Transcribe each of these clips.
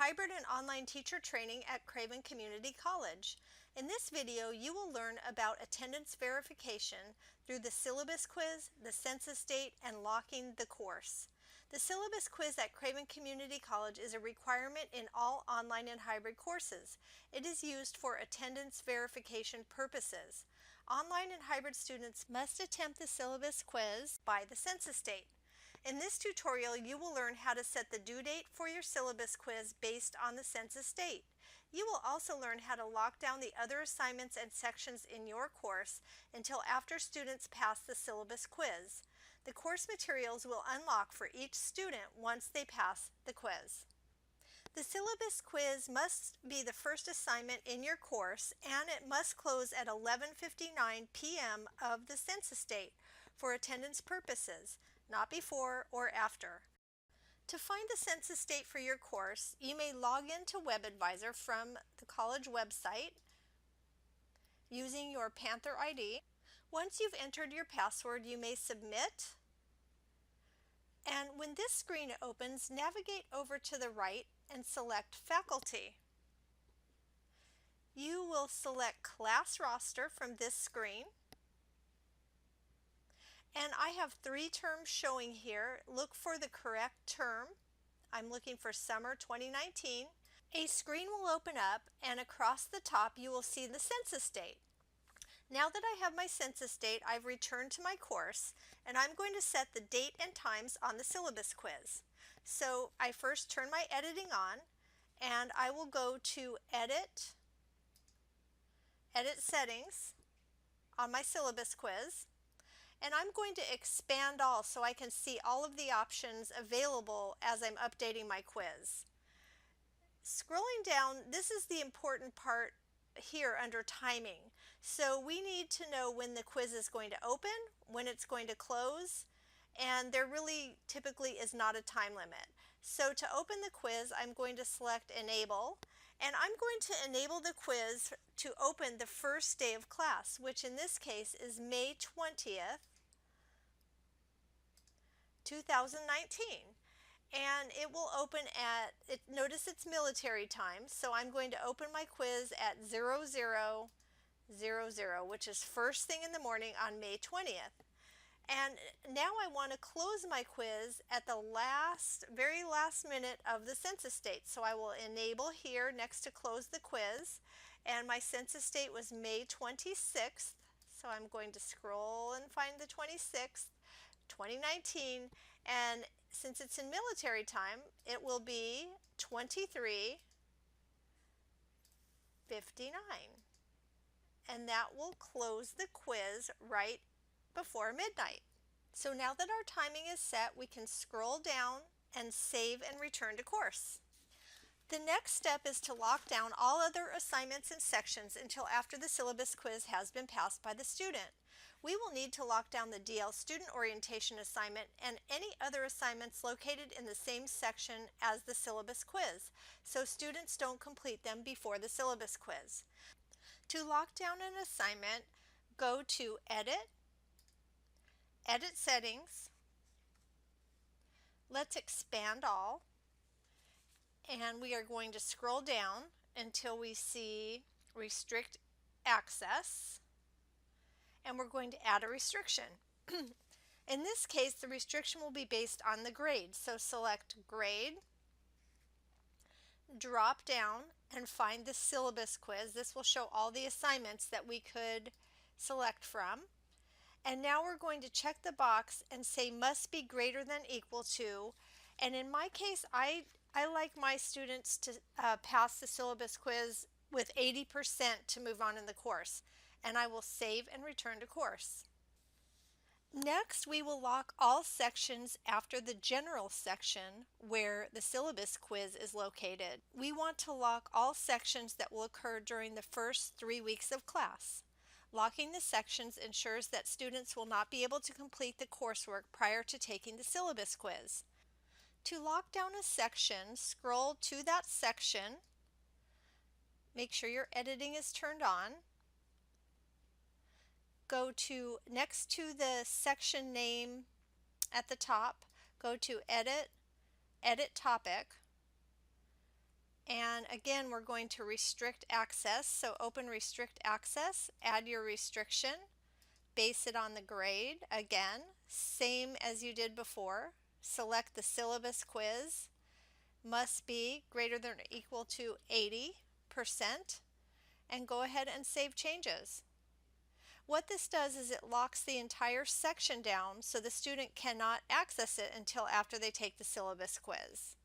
hybrid and online teacher training at Craven Community College. In this video, you will learn about attendance verification through the syllabus quiz, the census date, and locking the course. The syllabus quiz at Craven Community College is a requirement in all online and hybrid courses. It is used for attendance verification purposes. Online and hybrid students must attempt the syllabus quiz by the census date. In this tutorial, you will learn how to set the due date for your syllabus quiz based on the census date. You will also learn how to lock down the other assignments and sections in your course until after students pass the syllabus quiz. The course materials will unlock for each student once they pass the quiz. The syllabus quiz must be the first assignment in your course, and it must close at 11:59 p.m. of the census date for attendance purposes, not before or after. To find the census date for your course, you may log into WebAdvisor from the college website using your Panther ID. Once you've entered your password, you may submit. And when this screen opens, navigate over to the right and select Faculty. You will select Class Roster from this screen. And I have 3 terms showing here. Look for the correct term. I'm looking for summer 2019. A screen will open up, and across the top you will see the census date. Now that I have my census date, I've returned to my course, and I'm going to set the date and times on the syllabus quiz. So I first turn my editing on, and I will go to Edit Settings on my syllabus quiz. And I'm going to expand all so I can see all of the options available as I'm updating my quiz. Scrolling down, this is the important part here under timing. So we need to know when the quiz is going to open, when it's going to close, and there really typically is not a time limit. So to open the quiz, I'm going to select Enable, and I'm going to enable the quiz to open the first day of class, which in this case is May 20th, 2019. And it will open at, notice it's military time, so I'm going to open my quiz at 0000, which is first thing in the morning on May 20th. And now I want to close my quiz at the very last minute of the census date. So I will enable here next to close the quiz. And my census date was May 26th. So I'm going to scroll and find the 26th, 2019. And since it's in military time, it will be 23:59. And that will close the quiz right before midnight. So now that our timing is set, we can scroll down and save and return to course. The next step is to lock down all other assignments and sections until after the syllabus quiz has been passed by the student. We will need to lock down the DL student orientation assignment and any other assignments located in the same section as the syllabus quiz, so students don't complete them before the syllabus quiz. To lock down an assignment, go to Edit Settings. Let's expand all, and we are going to scroll down until we see Restrict Access, and we're going to add a restriction. In this case, the restriction will be based on the grade, so select Grade, drop down, and find the syllabus quiz. This will show all the assignments that we could select from. And now we're going to check the box and say must be greater than equal to. And in my case, I like my students to pass the syllabus quiz with 80% to move on in the course. And I will save and return to course. Next, we will lock all sections after the general section where the syllabus quiz is located. We want to lock all sections that will occur during the first 3 weeks of class. Locking the sections ensures that students will not be able to complete the coursework prior to taking the syllabus quiz. To lock down a section, scroll to that section. Make sure your editing is turned on. Go to next to the section name at the top, go to Edit Topic, And again, we're going to restrict access. So open restrict access, add your restriction, base it on the grade. Again, same as you did before. Select the syllabus quiz, must be greater than or equal to 80%, and go ahead and save changes. What this does is it locks the entire section down so the student cannot access it until after they take the syllabus quiz.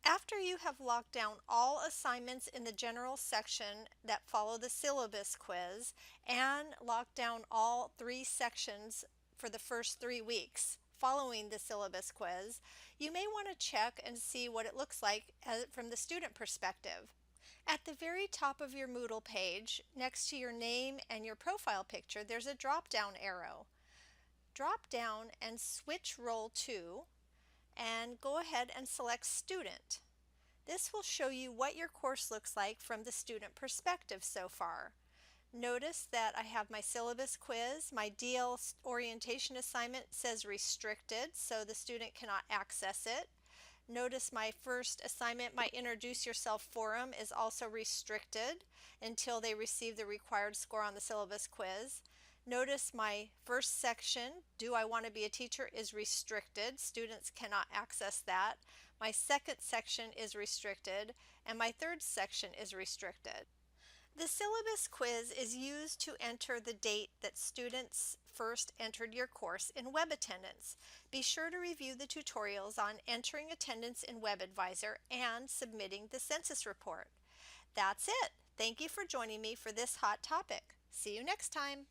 After you have locked down all assignments in the general section that follow the syllabus quiz and locked down all 3 sections for the first 3 weeks following the syllabus quiz, you may want to check and see what it looks like from the student perspective. At the very top of your Moodle page, next to your name and your profile picture, there's a drop-down arrow. Drop down and switch Role to, and go ahead and select Student. This will show you what your course looks like from the student perspective so far. Notice that I have my syllabus quiz. My DL orientation assignment says restricted, so the student cannot access it. Notice my first assignment, my Introduce Yourself forum, is also restricted until they receive the required score on the syllabus quiz. Notice my first section, Do I Want to Be a Teacher, is restricted. Students cannot access that. My second section is restricted, and my third section is restricted. The syllabus quiz is used to enter the date that students first entered your course in Web Attendance. Be sure to review the tutorials on entering attendance in Web Advisor and submitting the census report. That's it. Thank you for joining me for this hot topic. See you next time.